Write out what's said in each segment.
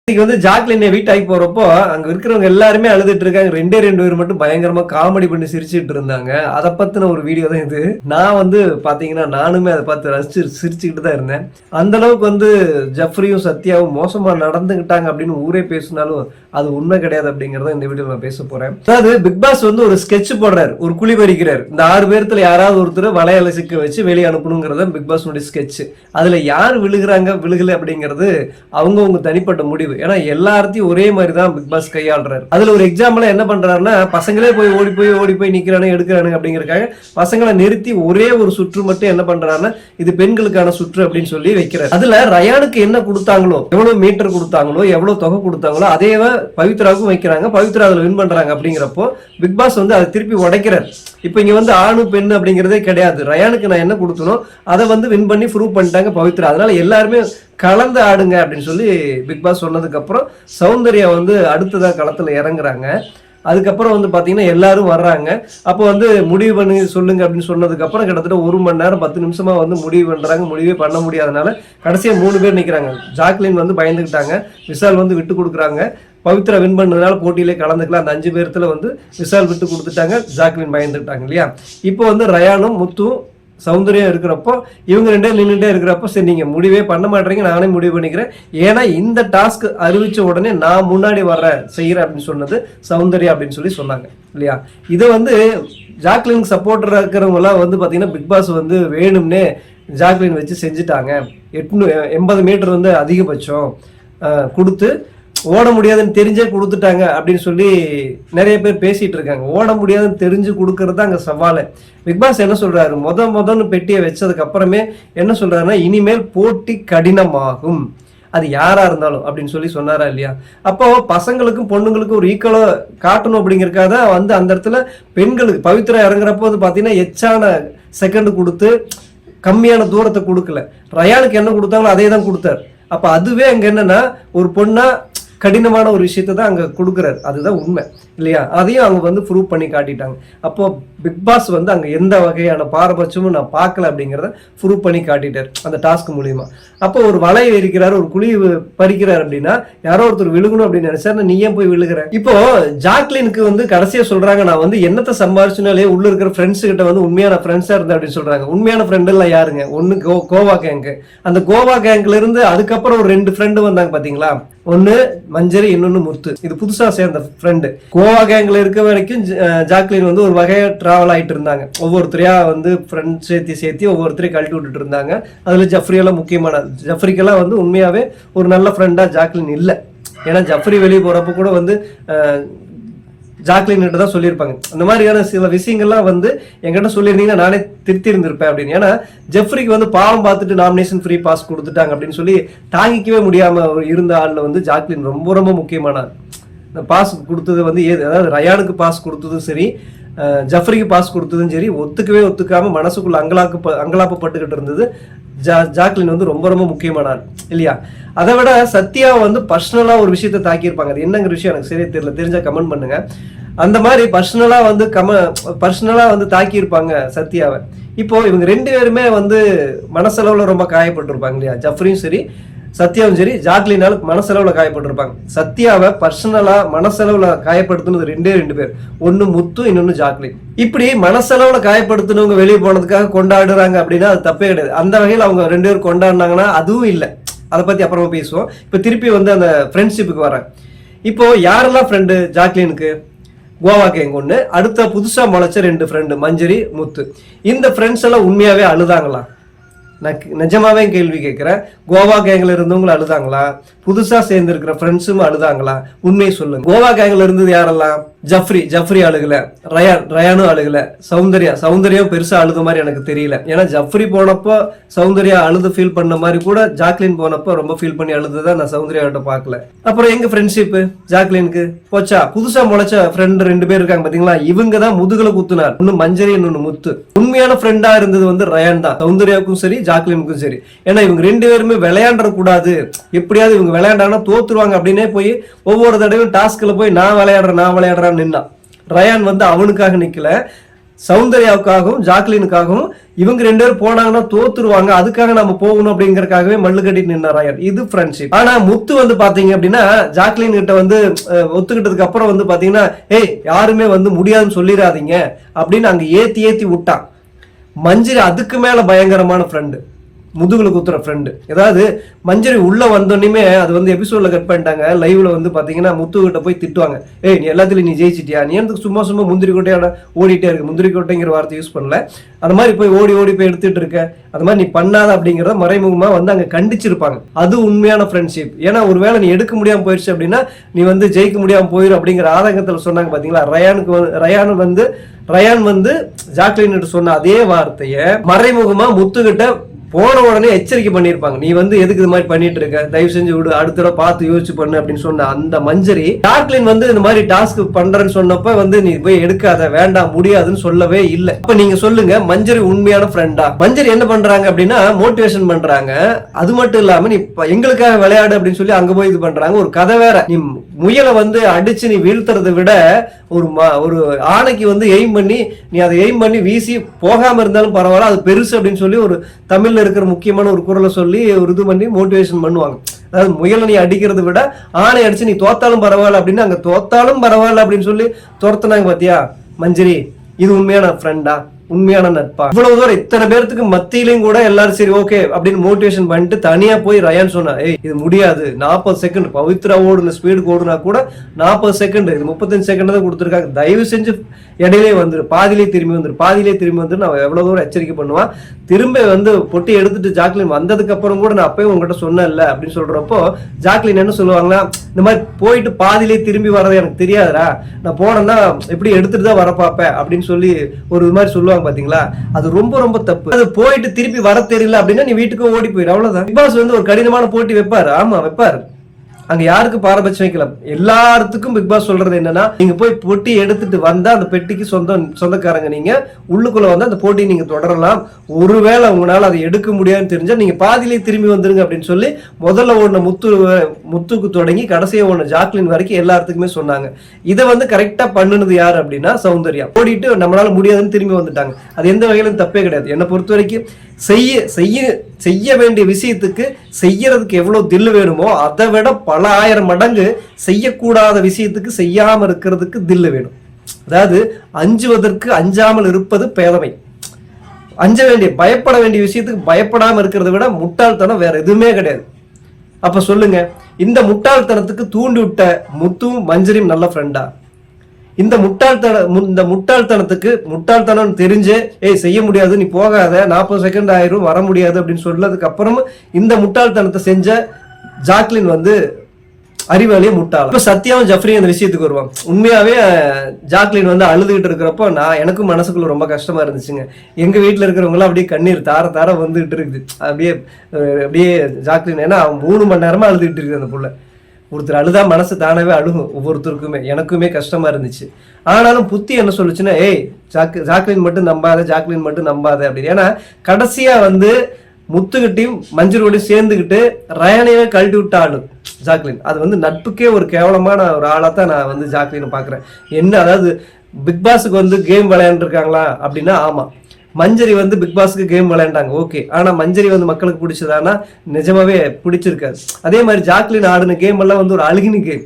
இன்னைக்கு வந்து ஜாக்லின் வீட்டாக்கி போறப்போ அங்க இருக்கிறவங்க எல்லாருமே அழுதுட்டு இருக்காங்க. ரெண்டே பேர் மட்டும் பயங்கரமா காமெடி பண்ணி சிரிச்சுட்டு இருந்தாங்க. அதை பத்தின ஒரு வீடியோ தான் இது. நான் வந்து பாத்தீங்கன்னா நானுமே அதை பார்த்து ரசிச்சு சிரிச்சுக்கிட்டு தான் இருந்தேன். அந்த அளவுக்கு வந்து ஜெஃப்ரியும் சத்யாவும் மோசமா நடந்துகிட்டாங்க அப்படின்னு ஊரே பேசினாலும் அது உண்மை கிடையாது அப்படிங்கறத இந்த வீடியோ நான் பேச போறேன். அதாவது பிக் பாஸ் வந்து ஒரு ஸ்கெட்ச் போடுறாரு, ஒரு குழி பறிக்கிறாரு. இந்த 6 பேர்த்துல யாராவது ஒருத்தர் வலையில சிக்க வச்சு வெளியே அனுப்பணுங்கிறத பிக் பாஸ் ஸ்கெட்ச். அதுல யார் விழுகிறாங்க விழுகல அப்படிங்கிறது அவங்கவுங்க தனிப்பட்ட முடிவு. ஏன்னா எல்லாத்தையும் ஒரே மாதிரி தான் பிக் பாஸ் கையாளுறாரு. அதுல ஒரு எக்ஸாம்பிள் என்ன பண்றாருன்னா, பசங்களே போய் ஓடி போய் நிக்கிறானு எடுக்கிறானு அப்படிங்கறக்காக பசங்களை நிறுத்தி ஒரே ஒரு சுற்று மட்டும் என்ன பண்றாருன்னா, இது பெண்களுக்கான சுற்று அப்படின்னு சொல்லி வைக்கிறார். அதுல ரயானுக்கு என்ன கொடுத்தாங்களோ, எவ்வளவு மீட்டர் கொடுத்தாங்களோ, எவ்வளவு தொகை கொடுத்தாங்களோ அதே பவித்ராவுக்கும் வைக்கிறாங்க. பவித்ரா அதுல வின் பண்றாங்க. அப்படிங்கிறப்போ பிக் பாஸ் வந்து அதை திருப்பி உடைக்கிறார். இப்ப இங்க வந்து ஆணு பெண் அப்படிங்கிறதே கிடையாது. ரயானுக்கு நான் என்ன கொடுத்தனோ அதை வந்து வின் பண்ணி ப்ரூவ் பண்ணிட்டாங்க பவித்ரா. அதனால எல்லாருமே கலந்து ஆடுங்க அப்படின்னு சொல்லி பிக் பாஸ் சொன்னதுக்கு அப்புறம் சௌந்தர்யா வந்து அடுத்ததா களத்துல இறங்குறாங்க. அதுக்கப்புறம் வந்து பாத்தீங்கன்னா எல்லாரும் வர்றாங்க. அப்போ வந்து முடிவு பண்ணி சொல்லுங்க அப்படின்னு சொன்னதுக்கு அப்புறம் கிட்டத்தட்ட 1 மணி நேரம் 10 நிமிஷமா வந்து முடிவு பண்றாங்க. முடிவே பண்ண முடியாதனால கடைசியா 3 பேர் நிக்கிறாங்க. ஜாக்லின் வந்து பயந்துக்கிட்டாங்க, விஷால் வந்து விட்டு கொடுக்குறாங்க. பவித்ரா வின் பண்ணதுனால போட்டியிலே கலந்துக்கலாம். அந்த 5 பேர்த்துல வந்து விஷால் விட்டு கொடுத்துட்டாங்க, ஜாக்லின் பயந்துக்கிட்டாங்க இல்லையா. இப்போ வந்து ரயானும் முத்தும் சௌந்தர்யம் இருக்கிறப்போ இவங்க 2 பேரும் நின்றுட்டே இருக்கிறப்போ, சரி நீங்க முடிவே பண்ண மாட்டீங்க, நானே முடிவு பண்ணிக்கிறேன். ஏன்னா இந்த டாஸ்க் அறிவிச்ச உடனே நான் முன்னாடி செய்யறேன் அப்படின்னு சொன்னது சௌந்தர்யா அப்படின்னு சொல்லி சொன்னாங்க இல்லையா. இதை வந்து ஜாக்லினுக்கு சப்போர்ட்டரா இருக்கிறவங்க எல்லாம் வந்து பாத்தீங்கன்னா பிக் பாஸ் வந்து வேணும்னே ஜாக்லின் வச்சு செஞ்சுட்டாங்க. 80 மீட்டர் வந்து அதிகபட்சம் கொடுத்து ஓட முடியாதுன்னு தெரிஞ்சே கொடுத்துட்டாங்க அப்படின்னு சொல்லி நிறைய பேர் பேசிட்டு இருக்காங்க. ஓட முடியாதுன்னு தெரிஞ்சு கொடுக்கறது தான் அங்க சவாலை. பிக் பாஸ் என்ன சொல்றாரு, முதன்னு பெட்டியை வச்சதுக்கு அப்புறமே என்ன சொல்றாருன்னா, இனிமேல் போட்டி கடினமாகும், அது யாரா இருந்தாலும் அப்படின்னு சொல்லி சொன்னாரா இல்லையா. அப்போ பசங்களுக்கும் பொண்ணுங்களுக்கும் ஒரு ஈக்குவலா காட்டணும் அப்படிங்கறக்காக தான் வந்து அந்த இடத்துல பெண்களுக்கு பவித்ரா இறங்குறப்போ வந்து பாத்தீங்கன்னா எச்சான செகண்ட் கொடுத்து கம்மியான தூரத்தை கொடுக்கல. ரயானுக்கு என்ன கொடுத்தாங்களோ அதே தான் கொடுத்தாரு. அப்ப அதுவே அங்க என்னன்னா, ஒரு பொண்ணா கடினமான ஒரு விஷயத்தை தான் அங்க கொடுக்குறாரு. அதுதான் உண்மை இல்லையா. அதையும் அவங்க வந்து ப்ரூவ் பண்ணி காட்டிட்டாங்க. அப்போ பிக் பாஸ் வந்து அங்க எந்த வகையான பாரபட்சமும் நான் பார்க்கல அப்படிங்கிறத ப்ரூவ் பண்ணி காட்டிட்டார் அந்த டாஸ்க் மூலியமா. அப்போ ஒரு வலை இருக்கிறாரு, ஒரு குழி பறிக்கிறார் அப்படின்னா யாரோ ஒருத்தர் விழுகணும் அப்படின்னு நினைச்சாரு, நீ ஏன் போய் விழுகிற. இப்போ ஜாக்லினுக்கு வந்து கடைசியா சொல்றாங்க, நான் வந்து என்னத்தை சம்பாரிச்சுனாலே உள்ள இருக்கிற ஃப்ரெண்ட்ஸ் கிட்ட வந்து உண்மையான ஃப்ரெண்ட்ஸா இருந்தேன் அப்படின்னு சொல்றாங்க. உண்மையான ஃப்ரெண்ட் எல்லாம் யாருங்க, ஒண்ணு கோவா கேங்க். அந்த கோவா கேங்க்ல இருந்து அதுக்கப்புறம் ஒரு 2 ஃப்ரெண்டு வந்தாங்க பாத்தீங்களா. ஒன்னு மஞ்சரி, இன்னொன்னு முத்து. இது புதுசா சேர்ந்த ஃப்ரெண்டு. கோவா கேங்க்ல இருக்க வரைக்கும் ஜாக்லின் வந்து ஒரு வகையா டிராவல் ஆயிட்டு இருந்தாங்க. ஒவ்வொருத்தரையா வந்து ஃப்ரெண்ட் சேர்த்தி ஒவ்வொருத்தரையும் கழட்டி விட்டுட்டு இருந்தாங்க. அதுல ஜெஃப்ரி எல்லாம் முக்கியமான. ஜெஃப்ரிக்கெல்லாம் வந்து உண்மையாவே ஒரு நல்ல ஃப்ரெண்டா ஜாக்லின் இல்லை. ஏன்னா ஜெஃப்ரி வெளியே போறப்ப கூட வந்து ஜாக்லின் கிட்ட தான் சொல்லியிருப்பாங்க, இந்த மாதிரியான சில விஷயங்கள்லாம் வந்து என்கிட்ட சொல்லியிருந்தீங்கன்னா நானே திருத்தி இருந்திருப்பேன் அப்படின்னு. ஏன்னா ஜெஃப்ரிக்கு வந்து பாவம் பார்த்துட்டு நாமினேஷன் ஃப்ரீ பாஸ் கொடுத்துட்டாங்க அப்படின்னு சொல்லி தாங்கிக்கவே முடியாம இருந்த ஆள்ல வந்து ஜாக்லின் ரொம்ப ரொம்ப முக்கியமான பாஸ் கொடுத்தது வந்து அதாவது ரயானுக்கு பாஸ் கொடுத்ததும் சரி, ஜெஃப்ரிக்கு பாஸ் கொடுத்ததும் சரி, ஒத்துக்காம மனசுக்குள்ள அங்கலாப்பப்பட்டுக்கிட்டு இருந்தது ஜாக்லின் வந்து ரொம்ப ரொம்ப முக்கியமான ஆள் இல்லையா. அதை விட சத்யா வந்து பர்சனலா ஒரு விஷயத்த தாக்கியிருப்பாங்க. அது என்னங்கிற விஷயம் எனக்கு சரியா தெரியல, தெரிஞ்சா கமெண்ட் பண்ணுங்க. அந்த மாதிரி பர்சனலா வந்து தாக்கியிருப்பாங்க சத்யாவை. இப்போ இவங்க 2 பேருமே வந்து மனசளவுல ரொம்ப காயப்பட்டிருப்பாங்க இல்லையா. ஜெஃப்ரியும் சரி சத்யாவும் சரி ஜாக்லினால மனசளவுல காயப்பட்டிருப்பாங்க. சத்யாவை பர்சனலா மனசளவுல காயப்படுத்தினது 2 பேர். ஒன்னு முத்து, இன்னொன்னு ஜாக்லின். இப்படி மனசளவுல காயப்படுத்தினவங்க வெளியே போனதுக்காக கொண்டாடுறாங்க அப்படின்னா அது தப்பே கிடையாது. அந்த வகையில் அவங்க 2 பேரும் கொண்டாடினாங்கன்னா அதுவும் இல்லை. அதை பத்தி அப்புறமா பேசுவோம். இப்ப திருப்பி வந்து அந்த ஃப்ரெண்ட்ஷிப்புக்கு வரேன். இப்போ யாரெல்லாம் ஃப்ரெண்டு ஜாக்லினுக்கு, கோவா கேங் ஒண்ணு, அடுத்த புதுசா முளைச்ச 2 ஃப்ரெண்டு மஞ்சரி, முத்து. இந்த ஃப்ரெண்ட்ஸ் எல்லாம் உண்மையாவே அழுதாங்களா? நான் நிஜமாவே கேள்வி கேட்கிறேன். கோவா கேங்ல இருந்தவங்களும் அழுதாங்களா? புதுசா சேர்ந்து இருக்கிற ஃப்ரெண்ட்ஸும் அழுதாங்களா? உண்மையை சொல்லுங்க. கோவா கேங்ல இருந்தது யாரெல்லாம்? ஜெஃப்ரி அழுகல, ரயானும் அழுகல, சௌந்தர்யா பெருசா அழுத மாதிரி எனக்கு தெரியல. ஏன்னா ஜெஃப்ரி போனப்போ சௌந்தர்யா அழுது ஃபீல் பண்ண மாதிரி கூட ஜாக்லின் போனப்போ ரொம்ப ஃபீல் பண்ணி அழுதுதான் நான் சௌந்தர்யா கிட்ட பார்க்கல. அப்புறம் எங்க ஃப்ரெண்ட்ஷிப் ஜாக்லினுக்கு போச்சா? புதுசா முளைச்ச ஃப்ரெண்ட் 2 பேர் இருக்காங்க பாத்தீங்களா, இவங்க தான் முதுகுல குத்துனார். ஒன்னு மஞ்சரி, இன்னொன்னு முத்து. உண்மையான ஃப்ரெண்டா இருந்தது வந்து ரயான் தான், சௌந்தர்யாவுக்கும் சரி ஜாக்லினுக்கும் சரி. ஏன்னா இவங்க 2 பேருமே விளையாட கூடாது, எப்படியாவது இவங்க விளையாண்டாங்கன்னா தோத்துருவாங்க அப்படின்னே போய் ஒவ்வொரு தடவையும் டாஸ்க்ல போய் நான் விளையாடுறேன் நின்னா. ரயான் வந்து அவனுக்காக நிக்கல, சௌந்தர்யாவுக்காகவும் ஜாக்லினுக்காகவும் இவங்க 2 பேரும் போனாங்கன்னா தோத்துருவாங்க, அதுக்காக நம்ம போகணும் அப்படிங்கறதுக்காகவே மல்லு கட்டிட்டு நின்ன ரயான். இது ஃப்ரெண்ட்ஷிப். ஆனா முத்து வந்து பாத்தீங்க அப்படின்னா ஜாக்லின் கிட்ட வந்து ஒத்துக்கிட்டதுக்கு அப்புறம் வந்து பாத்தீங்கன்னா ஏய் யாருமே வந்து முடியாதுன்னு சொல்லிடாதீங்க அப்படின்னு அங்க ஏத்தி விட்டான். மஞ்சரி அதுக்கு மேல பயங்கரமான ஃப்ரெண்டு, முதுகுல குத்துற ஃப்ரெண்டு. ஏதாவது மஞ்சரி உள்ள வந்தோடனே அது வந்து எபிசோட்ல கட் பண்ணிட்டாங்க. லைவ்ல வந்து பாத்தீங்கன்னா முத்து கிட்ட போய் திட்டுவாங்க, ஏய் நீ எல்லாத்துலயும் நீ ஜெயிச்சிட்டியா, நீ எனக்கு சும்மா முந்திரி கோட்டையான ஓடிட்டே இருக்கு. முந்திரி கோட்டைங்கிற வார்த்தை யூஸ் பண்ணல, அந்த மாதிரி போய் ஓடி போய் எடுத்துட்டு இருக்க, அது மாதிரி நீ பண்ணாத அப்படிங்கறத மறைமுகமா வந்து அங்க கண்டிச்சிருப்பாங்க. அது உண்மையான ஃப்ரெண்ட்ஷிப். ஏன்னா ஒருவேளை நீ எடுக்க முடியாம போயிடுச்சு அப்படின்னா நீ வந்து ஜெயிக்க முடியாம போயிடும் அப்படிங்கிற ஆதங்கத்துல சொன்னாங்க பாத்தீங்களா. ரயான் வந்து ஜாக்லின் சொன்ன அதே வார்த்தைய மறைமுகமா முத்துக்கிட்ட போன உடனே எச்சரிக்கை பண்ணிருப்பாங்க, நீ வந்து எதுக்கு இது மாதிரி பண்ணிட்டு இருக்க, தயவு செஞ்சு விடு, அடுத்த தடவை பார்த்து யோசிச்சு பண்ணு அப்படின்னு சொன்ன அந்த மஞ்சரி ஜாக்லின் வந்து இந்த மாதிரி டாஸ்க் பண்றேன்னு சொன்னப்ப வந்து நீ போய் எடுக்காத, வேண்டாம், முடியாதுன்னு சொல்லவே இல்லை. அப்ப நீங்க சொல்லுங்க, மஞ்சரி உண்மையான ஃப்ரெண்டா? மஞ்சரி என்ன பண்றாங்க அப்படின்னா மோட்டிவேஷன் பண்றாங்க. அது மட்டும் இல்லாம நீ எங்களுக்காக விளையாடு அப்படின்னு சொல்லி அங்க போய் இது பண்றாங்க. ஒரு கதை வேற, நீ முயலை வந்து அடிச்சு நீ வீழ்த்துறதை விட ஒரு ஆணைக்கு வந்து எய்ம் பண்ணி நீ அதை எய்ம் பண்ணி வீசி போகாம இருந்தாலும் பரவாயில்ல, அது பெருசு அப்படின்னு சொல்லி ஒரு தமிழ்ல இருக்கிற முக்கியமான ஒரு குரலை சொல்லி ஒரு இது பண்ணி மோட்டிவேஷன் பண்ணுவாங்க. அதாவது முயலை நீ அடிக்கிறத விட ஆணை அடிச்சு நீ தோத்தாலும் பரவாயில்ல அப்படின்னு அங்க தோத்தாலும் பரவாயில்ல அப்படின்னு சொல்லி துரத்துனாங்க பாத்தியா மஞ்சரி. இது உண்மையான ஃப்ரெண்டா, உண்மையான நட்பா? இவ்வளவு தூரம் இத்தனை பேருக்கு மத்தியிலையும் கூட எல்லாரும் சரி ஓகே அப்படின்னு மோட்டிவேஷன் பண்ணிட்டு தனியா போய் ரயான் சொன்னா, ஏய் இது முடியாது, 40 செகண்ட் பவித்ரா ஓடுன ஸ்பீடுக்கு ஓடுனா கூட 40 செகண்ட், இது 35 செகண்ட் தான் கொடுத்துருக்காங்க, தயவு செஞ்சு இடையிலே வந்துரு, பாதியிலே திரும்பி வந்து நான் எவ்வளவு தூரம் எச்சரிக்கை பண்ணுவான். திரும்ப வந்து பொட்டி எடுத்துட்டு ஜாக்லின் வந்ததுக்கு அப்புறம் கூட நான் அப்பயும் உங்ககிட்ட சொன்னேன்ல அப்படின்னு சொல்றப்போ ஜாக்லின் என்ன சொல்லுவாங்கன்னா, இந்த மாதிரி போயிட்டு பாதியிலே திரும்பி வர்றது எனக்கு தெரியாதுடா, நான் போனேன்னா எப்படி எடுத்துட்டு தான் வர பார்ப்பேன் அப்படின்னு சொல்லி ஒரு இது மாதிரி சொல்லுவாங்க பாத்தீங்களா. அது ரொம்ப தப்பு. அது போயிட்டு திருப்பி வர தெரியல அப்படின்னா நீ வீட்டுக்கு ஓடி போயிடு, அவ்வளவுதான். பிக் பாஸ் வந்து ஒரு கடினமான போட்டி வைப்பாரு, ஆமா வைப்பாரு. அங்க யாருக்கு பாரபட்சம் வைக்கல, எல்லாத்துக்கும் பிக் பாஸ் சொல்றது என்னன்னா, நீங்க போய் பொட்டி எடுத்துட்டு வந்தா அந்த பெட்டிக்கு சொந்தக்காரங்க, நீங்க உள்ளுக்குள்ள வந்து அந்த போட்டியை நீங்க தொடரலாம். ஒருவேளை உங்களால அதை எடுக்க முடியாதுன்னு தெரிஞ்சா நீங்க பாதியிலே திரும்பி வந்துருங்க அப்படின்னு சொல்லி முதல்ல ஓடின முத்துக்கு தொடங்கி கடைசியா ஓடின ஜாக்லின் வரைக்கும் எல்லாத்துக்குமே சொன்னாங்க. இதை வந்து கரெக்டா பண்ணுனது யாரு அப்படின்னா சௌந்தர்யா. ஓடிட்டு நம்மளால முடியாதுன்னு திரும்பி வந்துட்டாங்க. அது எந்த வகையிலும் தப்பே கிடையாது. என்னை பொறுத்த வரைக்கும் செய்ய வேண்டிய விஷயத்துக்கு செய்யறதுக்கு எவ்வளவு தில்லு வேணுமோ அதை விட பல ஆயிரம் மடங்கு செய்யக்கூடாத விஷயத்துக்கு செய்யாம இருக்கிறதுக்கு தில்லு வேணும். அதாவது அஞ்சுவதற்கு அஞ்சாமல் இருப்பது பேதமை. பயப்பட வேண்டிய விஷயத்துக்கு பயப்படாம இருக்கிறத விட முட்டாள்தனம் வேற எதுவுமே கிடையாது. அப்ப சொல்லுங்க, இந்த முட்டாள்தனத்துக்கு தூண்டி விட்ட முத்தும் மஞ்சரியும் நல்ல ஃப்ரெண்டா? இந்த முட்டாள்தனம் தெரிஞ்சு ஏய் செய்ய முடியாது, நீ போகாத, 40 செகண்ட் ஆயிரும், வர முடியாது அப்படின்னு சொல்லதுக்கு அப்புறமும் இந்த முட்டாள்தனத்தை செஞ்ச ஜாக்லின் வந்து அறிவாளியே முட்டாள். இப்ப சத்யாவும் ஜஃப்ரி அந்த விஷயத்துக்கு வருவான். உண்மையாவே ஜாக்லின் வந்து அழுதுகிட்டு இருக்கிறப்போ எனக்கும் மனசுக்குள்ள ரொம்ப கஷ்டமா இருந்துச்சுங்க. எங்க வீட்டுல இருக்கிறவங்க எல்லாம் அப்படியே கண்ணீர் தார வந்துகிட்டு இருக்குது. அப்படியே ஜாக்லின், ஏன்னா அவன் 3 மணி நேரமா அழுதுகிட்டு இருக்குது அந்த புள்ள. ஒருத்தர் அழுதா மனசு தானாவே அழுகும் ஒவ்வொருத்தருக்குமே. எனக்குமே கஷ்டமா இருந்துச்சு. ஆனாலும் புத்தி என்ன சொல்லுச்சுன்னா, ஏய் ஜாக்லின் மட்டும் நம்பாத அப்படின்னு. ஏன்னா கடைசியா வந்து முத்துக்கிட்டையும் மஞ்சரோடையும் சேர்ந்துக்கிட்டு ரயானையே கழட்டி விட்ட ஆளு ஜாக்லின். அது வந்து நட்புக்கே ஒரு கேவலமான ஒரு ஆளாத்தான் நான் வந்து ஜாக்லினை பாக்குறேன். என்ன அதாவது பிக் பாஸுக்கு வந்து கேம் விளையாண்டுருக்காங்களா அப்படின்னா ஆமா, மஞ்சரி வந்து பிக் பாஸ்க்கு கேம் விளையாண்டாங்க ஓகே. ஆனா மஞ்சரி வந்து மக்களுக்கு பிடிச்சதானா நிஜமாவே பிடிச்சிருக்காது. அதே மாதிரி ஜாக்லின் ஆடின கேம் எல்லாம் வந்து ஒரு அழுகினி கேம்.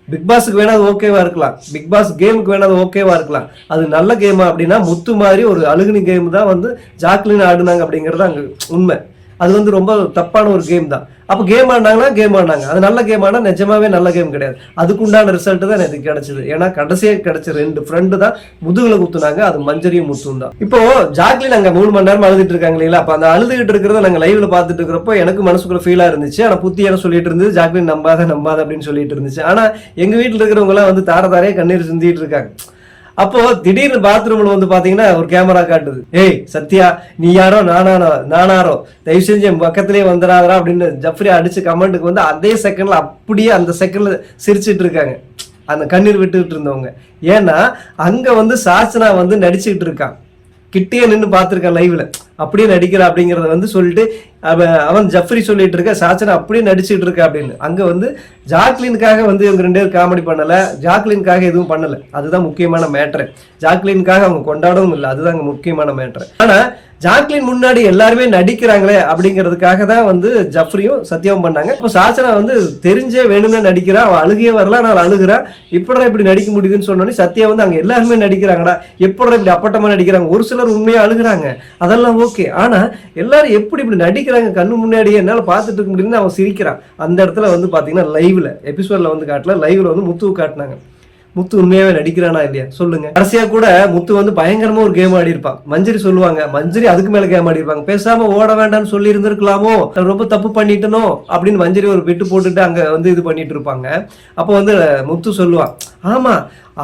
பிக் பாஸுக்கு வேணா அது ஓகேவா இருக்கலாம், பிக் பாஸ் கேமுக்கு வேணா அது ஓகேவா இருக்கலாம். அது நல்ல கேமா அப்படின்னா முத்து மாதிரி ஒரு அழுகினி கேம் தான் வந்து ஜாக்லின் ஆடுனாங்க அப்படிங்கிறது அங்க உண்மை. அது வந்து ரொம்ப தப்பான ஒரு கேம் தான். அப்ப கேம் ஆடினாங்க, அது நல்ல கேம் ஆனா நிஜமாவே நல்ல கேம் கிடையாது. அதுக்குண்டான ரிசல்ட் தான் எனக்கு கிடைச்சது. ஏன்னா கடைசியா கிடைச்ச 2 ஃப்ரெண்டு தான் முதுகுல குத்துனாங்க, அது மஞ்சரியும் முத்தும் தான். இப்போ ஜாக்லின் அங்க 3 மணி நேரம் அழுதுட்டு இருக்காங்க இல்லையா, அப்ப அந்த அழுதுகிட்டு இருக்கிறத நாங்க லைவ்ல பாத்துட்டு இருக்கிறப்போ எனக்கு மனசுக்குள்ள ஃபீலா இருந்துச்சு. ஆனா புத்தி என்ன சொல்லிட்டு இருந்தது, ஜாக்லின் நம்பாத அப்படின்னு சொல்லிட்டு இருந்துச்சு. ஆனா எங்க வீட்டுல இருக்கிறவங்க எல்லாம் வந்து தாரையே கண்ணீர் சிந்திட்டு இருக்காங்க. அப்போ திடீர்னு பாத்ரூம்ல வந்து பாத்தீங்கன்னா ஒரு கேமரா காட்டுது, ஏய் சத்யா நீ யாரோ நானாரோ தயவு செஞ்சு என் பக்கத்திலேயே வந்துடாதா அப்படின்னு ஜஃப்ரி அடிச்சு கமெண்ட்டுக்கு வந்து அதே செகண்ட்ல அப்படியே அந்த செகண்ட்ல சிரிச்சிட்டு இருக்காங்க அந்த கண்ணீர் விட்டுக்கிட்டு இருந்தவங்க. ஏன்னா அங்க வந்து சாச்சனா வந்து நடிச்சுக்கிட்டு இருக்கான், கிட்டே நின்று பார்த்துருக்கான் லைவ்ல, அப்படியே நடிக்கிறா அப்படிங்கறத வந்து சொல்லிட்டு அவன் ஜஃப்ரி சொல்லிட்டு இருக்க, சாச்சனா அப்படியே நடிச்சுட்டு இருக்கா அப்படின்னு. அங்க வந்து ஜாக்லினுக்காக வந்து இவங்க 2 பேரும் காமெடி பண்ணல, ஜாக்லினுக்காக எதுவும் பண்ணல. அதுதான் முக்கியமான மேட்ரு. ஜாக்லினுக்காக அவங்க கொண்டாடவும் இல்லை, அதுதான் அங்க முக்கியமான மேட்ரு. ஆனா ஜாக்லின் முன்னாடி எல்லாருமே நடிக்கிறாங்களே அப்படிங்கிறதுக்காக தான் வந்து ஜஃப்ரியும் சத்யாவும் பண்ணாங்க. இப்போ சாச்சனா வந்து தெரிஞ்சே வேணும்னு நடிக்கிறா, அவன் அழுகையே வரல, நான் அழுகிறா, இப்படா இப்படி நடிக்க முடியுதுன்னு சொன்னோன்னே சத்யா வந்து அங்க எல்லாருமே நடிக்கிறாங்கடா, எப்படா இப்படி அப்பட்டமா நடிக்கிறாங்க. ஒரு சிலர் உண்மையா அழுகுறாங்க, அதெல்லாம் ஓகே. ஆனா எல்லாரும் எப்படி இப்படி நடிக்கிறாங்க கண்ணு முன்னாடியே என்னால பார்த்துட்டு இருக்க முடியும்னு அவன் சிரிக்கிறான். அந்த இடத்துல வந்து பாத்தீங்கன்னா லைவ்ல எபிசோட்ல வந்து காட்டல, லைவ்ல வந்து முத்துவு காட்டினாங்க. முத்து உண்மையாவே நடிக்கிறானா இல்லையா சொல்லுங்க. கடைசியா கூட முத்து வந்து பயங்கரமா ஒரு கேம் ஆடி இருப்பான். மஞ்சரி சொல்லுவாங்க, மஞ்சரி அதுக்கு மேல கேம் ஆடி இருப்பாங்க. பேசாம ஓட வேண்டாம்னு சொல்லி இருந்திருக்கலாமோ, ரொம்ப தப்பு பண்ணிட்டனோ அப்படின்னு மஞ்சரி ஒரு பிட்டு போட்டுட்டு அங்க வந்து இது பண்ணிட்டு இருப்பாங்க. அப்போ வந்து முத்து சொல்லுவான், ஆமா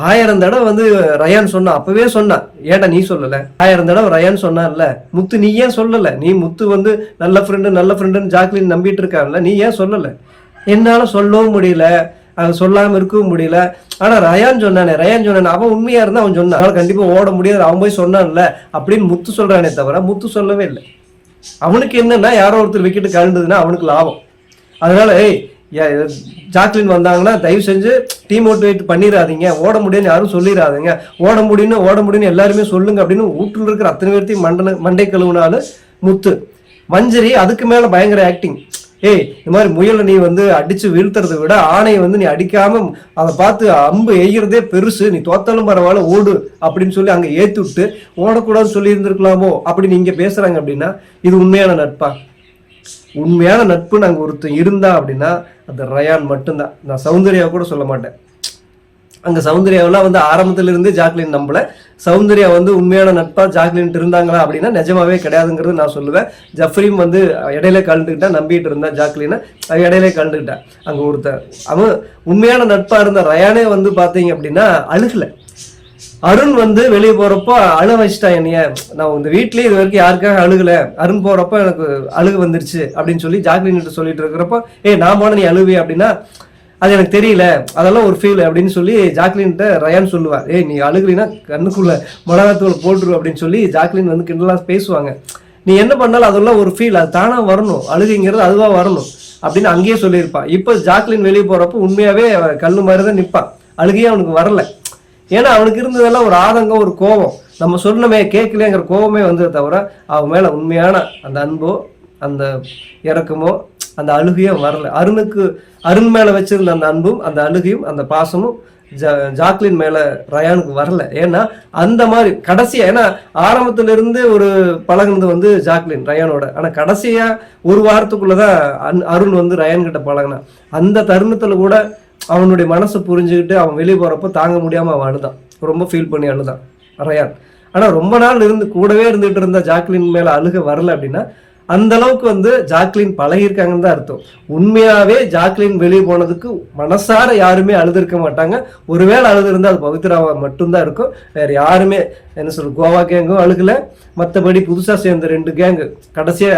1000 தடவை வந்து ரயான் சொன்னா, அப்பவே சொன்னான், ஏன்டா நீ சொல்லல? 1000 தடவை ரயான் சொன்னான்ல, முத்து நீ ஏன் சொல்லல? நீ முத்து வந்து நல்ல ஃப்ரெண்டுன்னு ஜாக்லின் நம்பிட்டு இருக்கான்ல, நீ ஏன் சொல்லல? என்னால சொல்லவும் முடியல, சொல்லாம இருக்கவும் முடியல. ஆனா ரயான் சொன்னானே, அவன் உண்மையா இருந்தா அவன் சொன்னான், கண்டிப்பா ஓட முடியாது, அவன் போய் சொன்னான்ல அப்படின்னு முத்து சொல்றானே தவிர முத்து சொல்லவே இல்லை. அவனுக்கு என்னன்னா யாரோ ஒருத்தர் விக்கெட்டு கலந்ததுன்னா அவனுக்கு லாபம். அதனால ஜாக்லின் வந்தாங்கன்னா தயவு செஞ்சு டீமோட்டிவேட் பண்ணிடாதீங்க, ஓட முடியும்னு யாரும் சொல்லிடாதீங்க, ஓட முடியும்னு எல்லாருமே சொல்லுங்க அப்படின்னு வீட்டுல இருக்கிற அத்தனை பேர்த்தையும் மண்டை கழுவுனாலும் முத்து. மஞ்சரி அதுக்கு மேல பயங்கர ஆக்டிங். இந்த மாதிரி முயலை நீ வந்து அடிச்சு வீழ்த்துறதை விட ஆணையை வந்து நீ அடிக்காம அதை பார்த்து அம்பு எய்கிறதே பெருசு, நீ தோத்தாலும் பரவாயில்ல ஓடு அப்படின்னு சொல்லி அங்க ஏத்தி விட்டு ஓடக்கூடாதுன்னு சொல்லி இருந்திருக்கலாமோ அப்படின்னு இங்க பேசுறாங்க. அப்படின்னா இது உண்மையான நட்பா? உண்மையான நட்பு நாங்க ஒருத்தர் இருந்தா அப்படின்னா அது ரயான் மட்டும்தான். நான் சௌந்தர்யா கூட சொல்ல மாட்டேன். அங்க சௌந்தர்யாவெல்லாம் வந்து ஆரம்பத்துல இருந்து ஜாக்லின் நம்பல. சௌந்தர்யா வந்து உண்மையான நட்பா ஜாக்லின் இருந்தாங்களா அப்படின்னா நிஜமாவே கிடையாதுங்கிறது நான் சொல்லுவேன். ஜஃப்ரியும் வந்து இடையில கலந்துக்கிட்டா, நம்பிட்டு இருந்தா ஜாக்லினை, இடையில கலந்துக்கிட்டா. அங்க ஒருத்தர் அவன் உண்மையான நட்பா இருந்த ரயானே வந்து பாத்தீங்க அப்படின்னா அழுகல. அருண் வந்து வெளியே போறப்போ அழ வச்சுட்டான் என்னைய, நான் இந்த வீட்லயே இது வரைக்கும் யாருக்காக அழுகல, அருண் போறப்போ எனக்கு அழுக வந்துருச்சு அப்படின்னு சொல்லி ஜாக்லின் சொல்லிட்டு இருக்கிறப்போ, நான் போன நீ அழுவே அப்படின்னா அது எனக்கு தெரியல, அதெல்லாம் ஒரு ஃபீல் அப்படின்னு சொல்லி ஜாக்லின்கிட்ட ரயான் சொல்லுவார், நீ அழுகலினா கண்ணுக்குள்ள மிளகாத்தூள் போட்டுரு அப்படின்னு சொல்லி ஜாக்லின் வந்து கிண்டலாம் பேசுவாங்க. நீ என்ன பண்ணாலும் அதெல்லாம் ஒரு ஃபீல், அது தானா வரணும், அழுகைங்கிறது அதுவா வரணும் அப்படின்னு அங்கேயே சொல்லியிருப்பான். இப்போ ஜாக்லின் வெளியே போறப்போ உண்மையாவே கல்லு மாதிரி தான் நிற்பான், அழுகையே அவனுக்கு வரல. ஏன்னா அவனுக்கு இருந்ததெல்லாம் ஒரு ஆதங்கம், ஒரு கோபம், நம்ம சொன்னமே கேட்கலங்கிற கோபமே வந்ததை தவிர அவன் மேல உண்மையான அந்த அன்போ அந்த இறக்கமோ அந்த அழுகையும் வரல. அருண் மேல வச்சிருந்த அந்த அன்பும் அந்த அழுகையும் அந்த பாசமும் ஜாக்லின் மேல ரயானுக்கு வரல. ஏன்னா அந்த மாதிரி கடைசியா, ஏன்னா ஆரம்பத்துல இருந்து ஒரு பழகுனது வந்து ஜாக்லின் ரயானோட, ஆனா கடைசியா ஒரு வாரத்துக்குள்ளதான் அருண் வந்து ரயான் கிட்ட பழகினான். அந்த தருணத்துல கூட அவனுடைய மனசை புரிஞ்சுக்கிட்டு அவன் வெளியே போறப்போ தாங்க முடியாம அவன் அழுதான், ரொம்ப ஃபீல் பண்ணி அழுதான் ரயான். ஆனா ரொம்ப நாள் கூடவே இருந்துட்டு இருந்த ஜாக்லின் மேல அழுக வரல அப்படின்னா அந்த அளவுக்கு வந்து ஜாக்லின் பழகிருக்காங்கன்னு தான் அர்த்தம். உண்மையாவே ஜாக்லின் வெளியே போனதுக்கு மனசார யாருமே அழுதுருக்க மாட்டாங்க. ஒருவேளை அழுது இருந்தா அது பவித்ராவா மட்டும்தான் இருக்கும், வேற யாருமே என்ன சொல்ற கோவா கேங்கும் அழுகல. மற்றபடி புதுசா சேர்ந்த 2 கேங்கு கடைசியா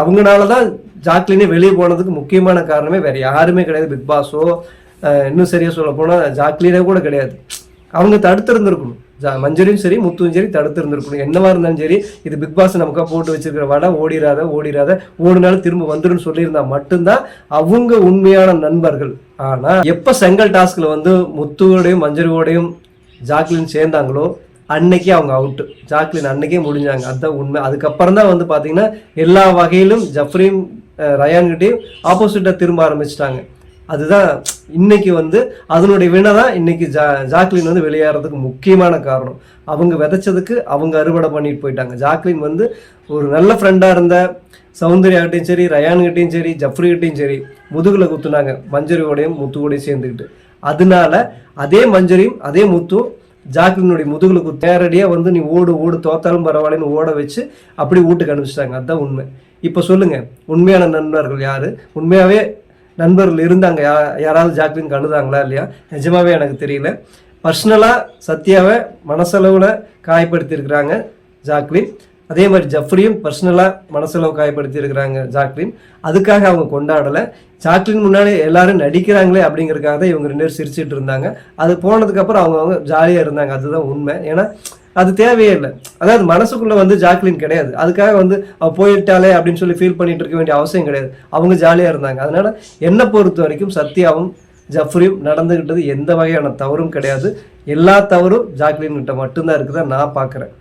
அவங்கனாலதான் ஜாக்லினே வெளியே போனதுக்கு முக்கியமான காரணமே வேற யாருமே கிடையாது. பிக் பாஸோ இன்னும் சரியா சொல்ல போனா ஜாக்லினே கூட கிடையாது. அவங்க தடுத்து இருந்திருக்கணும், மஞ்சரியும் சரி முத்துவும் சரி தடுத்து இருந்திருக்கணும். என்னவா இருந்தாலும் சரி, இது பிக் பாஸ் நமக்கா போட்டு வச்சிருக்கிற வடை, ஓடிராத ஓடினாலும் திரும்ப வந்துடும் சொல்லியிருந்தா மட்டும்தான் அவங்க உண்மையான நண்பர்கள். ஆனா எப்ப செங்கல் டாஸ்க்ல வந்து முத்துவோடையும் மஞ்சரியோடையும் ஜாக்லின் சேர்ந்தாங்களோ அன்னைக்கே அவங்க அவுட்டு. ஜாக்லின் அன்னைக்கே முடிஞ்சாங்க, அதுதான் உண்மை. அதுக்கப்புறம் தான் வந்து பாத்தீங்கன்னா எல்லா வகையிலும் ஜஃப்ரியும் ரயான்கிட்டையும் ஆப்போசிட்டா திரும்ப ஆரம்பிச்சிட்டாங்க. அதுதான் இன்னைக்கு வந்து அதனுடைய வினை தான் இன்னைக்கு ஜாக்லின் வந்து வெளியேறதுக்கு முக்கியமான காரணம். அவங்க விதைச்சதுக்கு அவங்க அறுவடை பண்ணிட்டு போயிட்டாங்க. ஜாக்லின் வந்து ஒரு நல்ல ஃப்ரெண்டா இருந்த சௌந்தர்யாகிட்டையும் சரி, ரயான்கிட்டையும் சரி, ஜஃப்ரிகிட்டையும் சரி முதுகுல குத்துனாங்க, மஞ்சரியோடையும் முத்துவோடையும் சேர்ந்துக்கிட்டு. அதனால அதே மஞ்சரியும் அதே முத்து ஜாக்லினுடைய முதுகுல நேரடியா வந்து நீ ஓடு தோத்தாலும் பரவாயில்லன்னு ஓட வச்சு அப்படி வீட்டுக்கு அனுப்பிச்சிட்டாங்க. அதுதான் உண்மை. இப்ப சொல்லுங்க, உண்மையான நண்பர்கள் யாரு? உண்மையாவே நண்பர்கள் இருந்தாங்க யாராவது ஜாக்லின் அழுதாங்களா இல்லையா? நிஜமாவே எனக்கு தெரியல. பர்சனலா சத்யாவை மனசளவுல காயப்படுத்தி இருக்கிறாங்க ஜாக்லின். அதே மாதிரி ஜஃப்ரியும் பர்சனலாக மனசளவு காயப்படுத்தி இருக்கிறாங்க ஜாக்லின். அதுக்காக அவங்க கொண்டாடலை. ஜாக்லின் முன்னாடி எல்லாரும் நடிக்கிறாங்களே அப்படிங்கிறதுக்காக தான் இவங்க 2 பேரும் சிரிச்சிட்டு இருந்தாங்க. அது போனதுக்கப்புறம் அவங்க ஜாலியாக இருந்தாங்க. அதுதான் உண்மை. ஏன்னா அது தேவையே இல்லை. அதாவது மனசுக்குள்ளே வந்து ஜாக்லின் கிடையாது. அதுக்காக வந்து அவள் போயிட்டாலே அப்படின்னு சொல்லி ஃபீல் பண்ணிட்டு இருக்க வேண்டிய அவசியம் கிடையாது. அவங்க ஜாலியாக இருந்தாங்க. அதனால என்னை பொறுத்த வரைக்கும் சத்யாவும் ஜஃப்ரியும் நடந்துக்கிட்டது எந்த வகையான தவறும் கிடையாது. எல்லா தவறும் ஜாக்லின் கிட்ட மட்டும்தான் இருக்குதான் நான் பார்க்குறேன்.